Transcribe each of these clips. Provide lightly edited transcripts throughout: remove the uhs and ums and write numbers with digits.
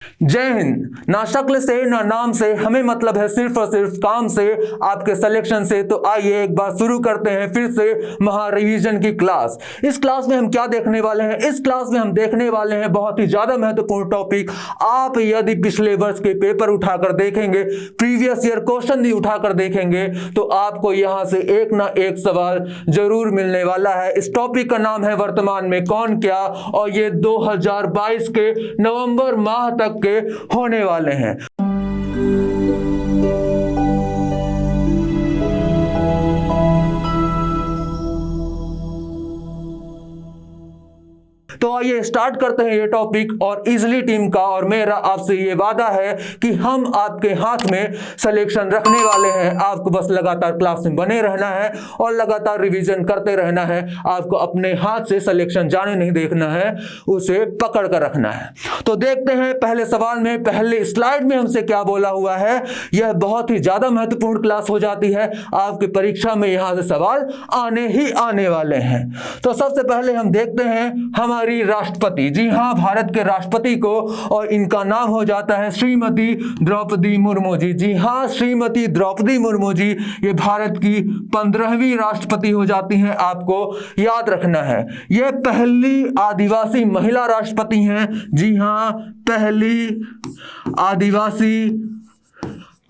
जय हिंद। ना शक्ल से ना नाम से हमें मतलब है सिर्फ और सिर्फ काम से, आपके सिलेक्शन से। तो आइए एक बार शुरू करते हैं फिर से महा रिवीजन की क्लास। इस क्लास में हम क्या देखने वाले हैं? इस क्लास में हम देखने वाले हैं बहुत ही ज्यादा महत्वपूर्ण टॉपिक। आप यदि पिछले वर्ष के पेपर उठाकर देखेंगे, प्रीवियस ईयर क्वेश्चन भी उठाकर देखेंगे, तो आपको यहां से एक ना एक सवाल जरूर मिलने वाला है। इस टॉपिक का नाम है वर्तमान में कौन क्या, और ये 2022 के नवंबर माह तक के होने वाले हैं। तो आइए स्टार्ट करते हैं ये टॉपिक। और इजली टीम का और मेरा आपसे ये वादा है कि हम आपके हाथ में सिलेक्शन रखने वाले हैं। आपको बस लगातार क्लास में बने रहना है और लगातार रिवीजन करते रहना है। आपको अपने हाथ से सिलेक्शन जाने नहीं देखना है, उसे पकड़ कर रखना है। तो देखते हैं पहले सवाल में, पहले स्लाइड में हमसे क्या बोला हुआ है। यह बहुत ही ज्यादा महत्वपूर्ण क्लास हो जाती है, आपकी परीक्षा में यहां से सवाल आने ही आने वाले हैं। तो सबसे पहले हम देखते हैं हमारी राष्ट्रपति। जी हां, भारत के राष्ट्रपति को, और इनका नाम हो जाता है श्रीमती द्रौपदी मुर्मू जी। जी हां, श्रीमती द्रौपदी मुर्मू जी ये भारत की 15वीं राष्ट्रपति हो जाती हैं। आपको याद रखना है ये पहली आदिवासी महिला राष्ट्रपति हैं। जी हां, पहली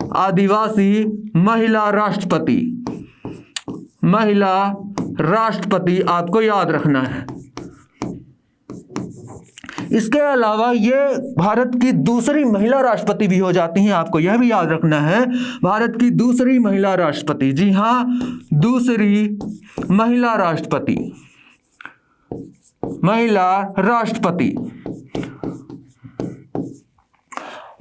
आदिवासी महिला राष्ट्रपति आपको याद रखना है। इसके अलावा ये भारत की दूसरी महिला राष्ट्रपति भी हो जाती हैं। आपको यह भी याद रखना है, भारत की दूसरी महिला राष्ट्रपति। जी हां, दूसरी महिला राष्ट्रपति।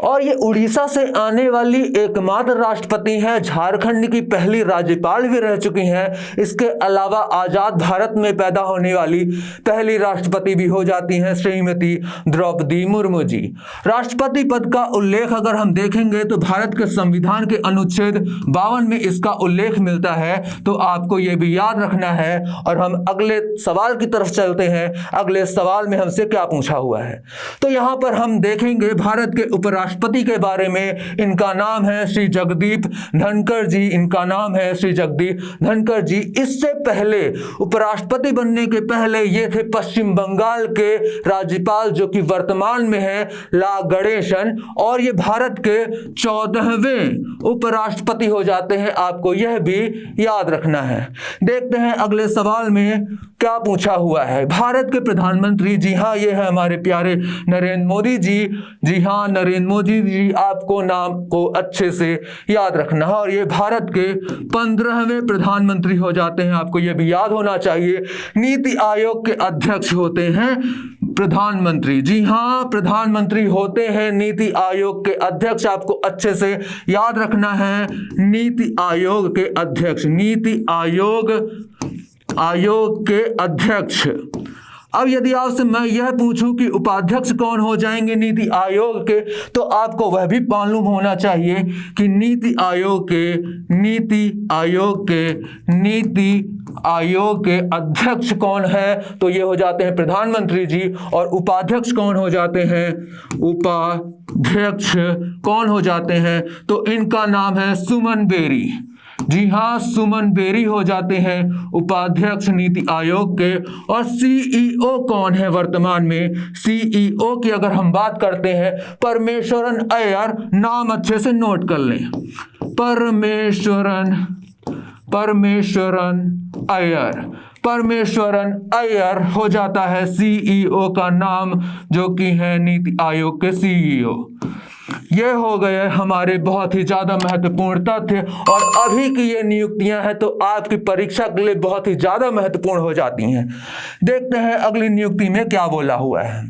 और ये उड़ीसा से आने वाली एकमात्र राष्ट्रपति हैं। झारखंड की पहली राज्यपाल भी रह चुकी हैं। इसके अलावा आजाद भारत में पैदा होने वाली पहली राष्ट्रपति भी हो जाती हैं श्रीमती द्रौपदी मुर्मू जी। राष्ट्रपति पद का उल्लेख अगर हम देखेंगे तो भारत के संविधान के अनुच्छेद 52 में इसका उल्लेख मिलता है। तो आपको ये भी याद रखना है। और हम अगले सवाल की तरफ चलते हैं। अगले सवाल में हमसे क्या पूछा हुआ है, तो यहां पर हम देखेंगे भारत के उपराष्ट्रपति के बारे में। इनका नाम है श्री जगदीप धनखड़ जी। इनका नाम है श्री जगदीप धनखड़ जी। इससे पहले उपराष्ट्रपति बनने के पहले ये थे पश्चिम बंगाल के राज्यपाल, जो कि वर्तमान में है ला गणेशन। और ये भारत के 14वें उपराष्ट्रपति हो जाते हैं। आपको यह भी याद रखना है। देखते हैं अगले सवाल में क्या पूछा हुआ है। भारत के प्रधानमंत्री, जी हां, ये है हमारे प्यारे नरेंद्र मोदी जी। जी हां, नरेंद्र मोदी जी, आपको नाम को अच्छे से याद रखना है। और ये भारत के 15वें प्रधानमंत्री हो जाते हैं। आपको यह भी याद होना चाहिए। नीति आयोग के अध्यक्ष होते हैं प्रधानमंत्री। जी हां, प्रधानमंत्री होते हैं नीति आयोग के अध्यक्ष। आपको अच्छे से याद रखना है, नीति आयोग के अध्यक्ष, नीति आयोग के अध्यक्ष। अब यदि आपसे मैं यह पूछूं कि उपाध्यक्ष कौन हो जाएंगे नीति आयोग के, तो आपको वह भी मालूम होना चाहिए कि नीति आयोग के अध्यक्ष कौन है। तो ये हो जाते हैं प्रधानमंत्री जी। और उपाध्यक्ष कौन हो जाते हैं? उपाध्यक्ष कौन हो जाते हैं? तो इनका नाम है सुमन बेरी। जी हां, सुमन बेरी हो जाते हैं उपाध्यक्ष नीति आयोग के। और सीईओ कौन है वर्तमान में? सीईओ की अगर हम बात करते हैं, परमेश्वरन अय्यर। नाम अच्छे से नोट कर लें, परमेश्वरन अय्यर हो जाता है सीईओ का नाम, जो कि है नीति आयोग के सीईओ। ये हो गए हमारे बहुत ही ज्यादा महत्वपूर्ण तथ्य। और अभी की ये नियुक्तियां हैं तो आपकी परीक्षा के लिए बहुत ही ज्यादा महत्वपूर्ण हो जाती हैं। देखते हैं अगली नियुक्ति में क्या बोला हुआ है।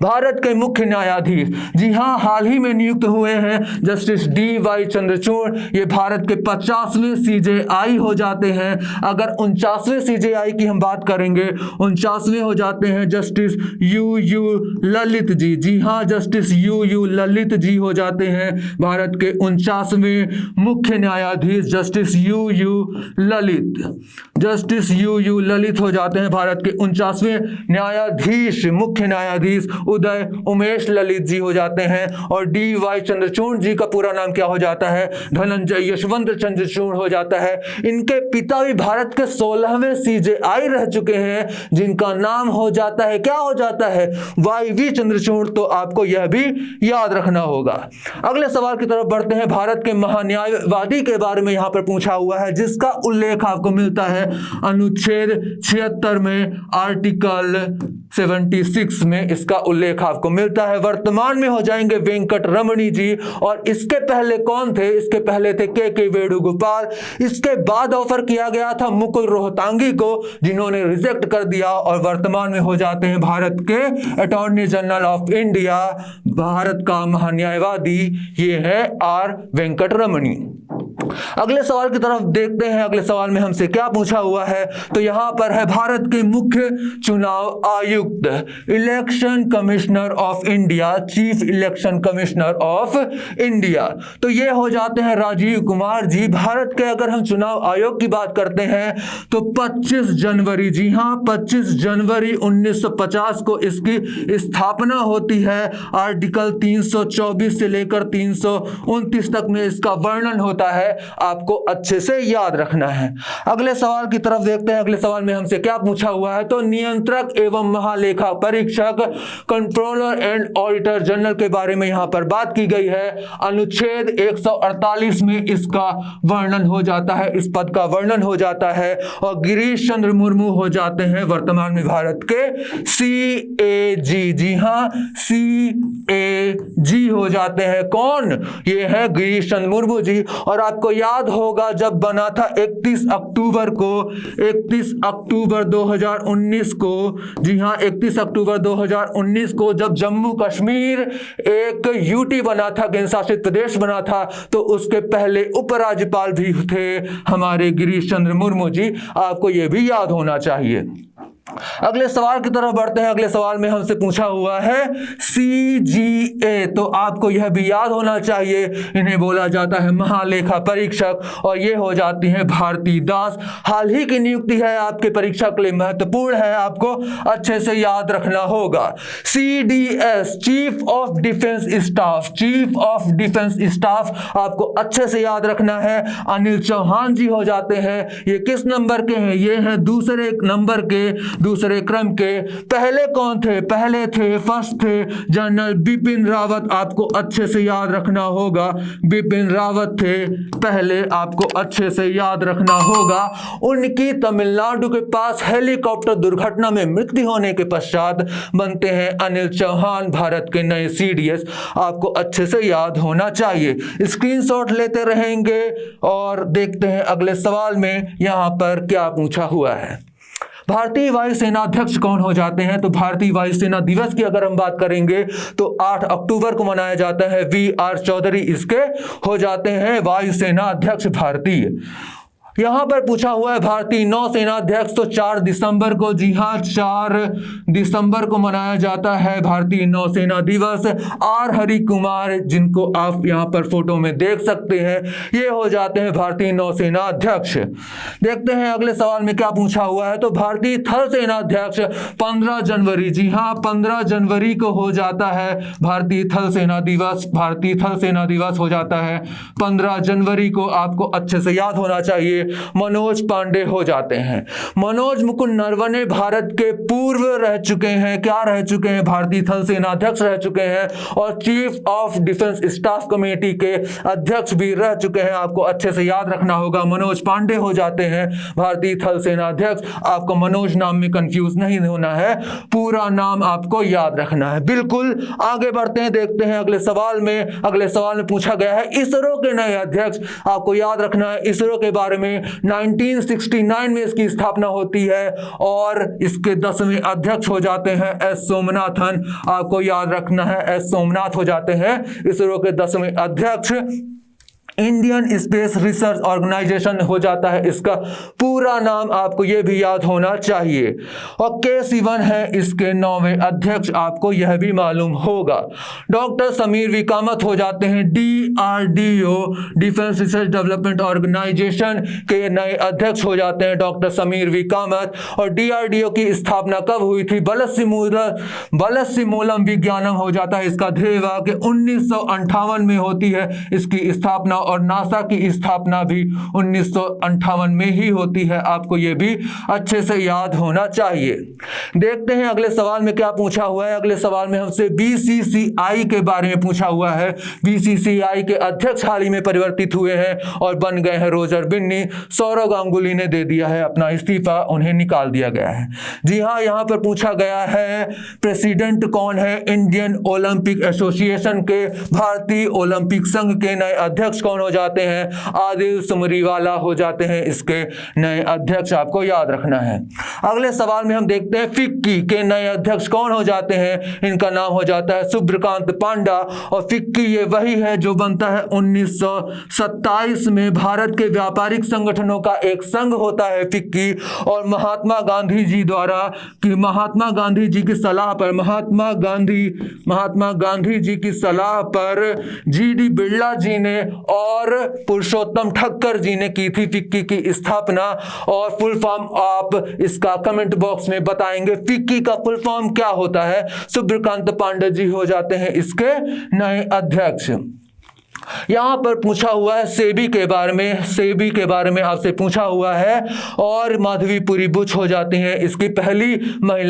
भारत के मुख्य न्यायाधीश, जी हां, हाल ही में नियुक्त हुए हैं जस्टिस DY चंद्रचूड़। ये भारत के 50वें CJI हो जाते हैं। अगर 49वें CJI की हम बात करेंगे, 49वें हो जाते हैं जस्टिस UU ललित जी। जी हां, जस्टिस UU ललित जी हो जाते हैं भारत के 49वें मुख्य न्यायाधीश। जस्टिस UU ललित हो जाते हैं भारत के 49वें न्यायाधीश, मुख्य न्यायाधीश। उदय उमेश ललित जी हो जाते हैं। और डी वाई चंद्रचूड़ जी का पूरा नाम क्या हो जाता है? धनंजय यशवंत चंद्रचूड़ हो जाता है। इनके पिता भी भारत के 16वें CJI रह चुके हैं, जिनका नाम हो जाता है, क्या हो जाता है? YV चंद्रचूड़। तो आपको यह भी याद रखना होगा। अगले सवाल की तरफ बढ़ते हैं। भारत के महान्यायवादी के बारे में यहां पर पूछा हुआ है, जिसका उल्लेख आपको मिलता है अनुच्छेद 76 में, आर्टिकल 76 में इसका उल्लेख आपको मिलता है। वर्तमान में हो जाएंगे वेंकट रमणी जी। और इसके पहले कौन थे? इसके पहले थे के वेणुगोपाल। इसके बाद ऑफर किया गया था मुकुल रोहतांगी को, जिन्होंने रिजेक्ट कर दिया। और वर्तमान में हो जाते हैं भारत के attorney general of India, Bharat का महान्यायवादी ये है R वेंकट रमणी। अगले सवाल की तरफ देखते हैं। अगले सवाल में हमसे क्या पूछा हुआ है? तो यहां पर है भारत के मुख्य चुनाव आयुक्त, election commissioner of India, chief election commissioner of India. तो ये हो जाते हैं राजीव कुमार जी। भारत के अगर हम चुनाव आयोग की बात करते हैं तो 25 जनवरी, जी हां 25 जनवरी 1950 को इसकी स्थापना होती है। आर्टिकल 324 से लेकर 329 तक में इसका वर्णन होता है। आपको अच्छे से याद रखना है। अगले सवाल की तरफ देखते हैं। अगले सवाल में हमसे क्या पूछा हुआ है? तो नियंत्रक एवं महालेखा परीक्षक, कंट्रोलर एंड ऑडिटर जनरल के बारे में यहां पर बात की गई है। अनुच्छेद 148 में इसका वर्णन हो जाता है, इस पद का वर्णन हो जाता है। और गिरीश चंद्र मुर्मू हो जाते हैं वर्तमान में भारत के CAG, जी हां CAG हो जाते हैं। कौन? ये है गिरीश चंद्र मुर्मू जी। और आपको याद होगा जब बना था 31 अक्टूबर 2019 को, जी हां 31 अक्टूबर 2019 को जब जम्मू कश्मीर एक UT बना था, केंद्र शासित प्रदेश बना था, तो उसके पहले उपराज्यपाल भी थे हमारे गिरीश चंद्र मुर्मू जी। आपको यह भी याद होना चाहिए। अगले सवाल की तरफ बढ़ते हैं। अगले सवाल में हमसे पूछा हुआ है CGA, तो आपको यह भी याद होना चाहिए, इन्हें बोला जाता है महालेखा परीक्षक। और ये हो जाती हैं भारती दास। हाल ही की नियुक्ति है, आपके परीक्षा के लिए महत्वपूर्ण है, आपको अच्छे से याद रखना होगा। CDS chief of defence staff, chief of defence staff आपको अच्छे से याद रखना है। अनिल चौहान जी हो जाते हैं। ये किस नंबर के हैं? ये हैं दूसरे नंबर के, दूसरे क्रम के। पहले कौन थे? पहले थे, फर्स्ट थे जनरल बिपिन रावत। आपको अच्छे से याद रखना होगा, बिपिन रावत थे पहले, आपको अच्छे से याद रखना होगा। उनकी तमिलनाडु के पास हेलीकॉप्टर दुर्घटना में मृत्यु होने के पश्चात बनते हैं अनिल चौहान भारत के नए CDS। आपको अच्छे से याद होना चाहिए, स्क्रीनशॉट लेते रहेंगे। और देखते हैं अगले सवाल में यहां पर क्या पूछा हुआ है। भारतीय वायुसेना अध्यक्ष कौन हो जाते हैं? तो भारतीय वायुसेना दिवस की अगर हम बात करेंगे तो 8 अक्टूबर को मनाया जाता है। VR चौधरी इसके हो जाते हैं वायुसेना अध्यक्ष भारतीय। यहां पर पूछा हुआ है भारतीय नौसेना अध्यक्ष, तो 4 दिसंबर को, जी हां 4 दिसंबर को मनाया जाता है भारतीय नौसेना दिवस। R हरि कुमार, जिनको आप यहां पर फोटो में देख सकते हैं, ये हो जाते हैं भारतीय नौसेना अध्यक्ष। देखते हैं अगले सवाल में क्या पूछा हुआ है। तो भारतीय थल सेना अध्यक्ष 15 जनवरी, जी हां 15 जनवरी को हो जाता है भारतीय थल सेना दिवस। भारतीय थल सेना दिवस हो जाता है 15 जनवरी को, आपको अच्छे से याद होना चाहिए। मनोज पांडे हो जाते हैं। मनोज मुकुंद नरवणे भारत के पूर्व रह चुके हैं, क्या रह चुके हैं? भारतीय थल सेना अध्यक्ष रह चुके हैं। और chief of defence staff committee के अध्यक्ष भी रह चुके हैं। आपको अच्छे से याद रखना होगा, मनोज पांडे हो जाते हैं भारतीय थल सेना अध्यक्ष। आपको मनोज नाम में कंफ्यूज नहीं होना है, पूरा नाम आपको याद रखना है। बिल्कुल आगे बढ़ते हैं, देखते हैं अगले सवाल में। अगले सवाल में पूछा गया है इसरो के नए अध्यक्ष। आपको याद रखना है इसरो के बारे में 1969 में इसकी स्थापना होती है और इसके 10वें अध्यक्ष हो जाते हैं S सोमनाथन। आपको याद रखना है S सोमनाथ हो जाते हैं इसरो के 10वें अध्यक्ष। इंडियन स्पेस रिसर्च ऑर्गेनाइजेशन हो जाता है इसका पूरा नाम, आपको यह भी याद होना चाहिए। और के सिवन है इसके 9वें अध्यक्ष, आपको यह भी मालूम होगा। डॉक्टर समीर विकामत हो जाते हैं DRDO defence research development organisation के नए अध्यक्ष हो जाते हैं डॉक्टर समीर विकामत। और DRDO की स्थापना कब हुई थी? बलसिमूलम विज्ञानम हो जाता है इसका ध्येय वाक्य, 1958 में होती है इसकी स्थापना। और नासा की स्थापना भी 1958 में ही होती है, आपको यह भी अच्छे से याद होना चाहिए। देखते हैं अगले सवाल में क्या पूछा हुआ है। अगले सवाल में हमसे BCCI के बारे में पूछा हुआ है। BCCI के अध्यक्ष हाल ही में परिवर्तित हुए हैं और बन गए हैं रोजर बिन्नी। सौरव गांगुली ने दे दिया है अपना इस्तीफा, उन्हें निकाल दिया गया है। जी हाँ, यहाँ पर पूछा गया है प्रेसिडेंट कौन है इंडियन ओलंपिक एसोसिएशन के, भारतीय ओलंपिक संघ के नए अध्यक्ष कौन हो जाते हैं? आदिल सुमरीवाला हो जाते हैं इसके नए अध्यक्ष, आपको याद रखना है। अगले सवाल में हम देखते हैं फिक्की के नए अध्यक्ष कौन हो जाते हैं? इनका नाम हो जाता है सूर्यकांत पांडा। और फिक्की ये वही है जो बनता है 1927 में, भारत के व्यापारिक संगठनों का एक संघ होता है फिक्की। और महात्मा गांधी जी द्वारा महात्मा गांधी जी की सलाह पर महात्मा गांधी जी की सलाह पर GD बिरला जी ने और पुरुषोत्तम ठक्कर जी ने की थी फिक्की की स्थापना। और फुल फॉर्म आप इसका कमेंट बॉक्स में बताएंगे। फिक्की का फुल फॉर्म क्या होता है? सूर्यकांत पांडे जी हो जाते हैं इसके नए अध्यक्ष। यहां पर पूछा हुआ है सेबी के बारे में आपसे पूछा हुआ है। और माधवीपुरी बुच हो जाती हैं इसकी पहली महिला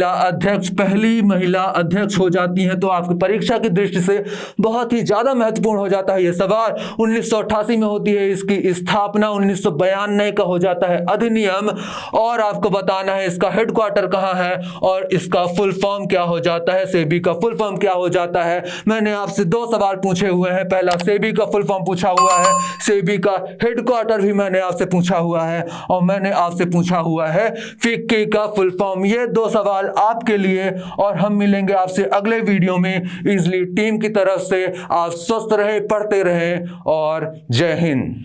अध्यक्ष हो जाती हैं। तो आपकी परीक्षा की दृष्टि से बहुत ही ज्यादा महत्वपूर्ण हो जाता है यह सवाल। 1988 में होती है इसकी स्थापना, 1992 का हो जाता है अधिनियम। और आपको बताना है इसका हेडक्वार्टर कहां है और इसका फुल फॉर्म क्या हो जाता है, सेबी का फुल फॉर्म क्या हो जाता है। मैंने आपसे 2 सवाल पूछे हुए हैं। पहला सेबी का फुल फॉर्म पूछा हुआ है, सेबी का हेडक्वार्टर भी मैंने आपसे पूछा हुआ है, और मैंने आपसे पूछा हुआ है फिक्की का फुल फॉर्म। ये 2 सवाल आपके लिए। और हम मिलेंगे आपसे अगले वीडियो में। इजली टीम की तरफ से आप स्वस्थ रहें, पढ़ते रहें और जय हिंद।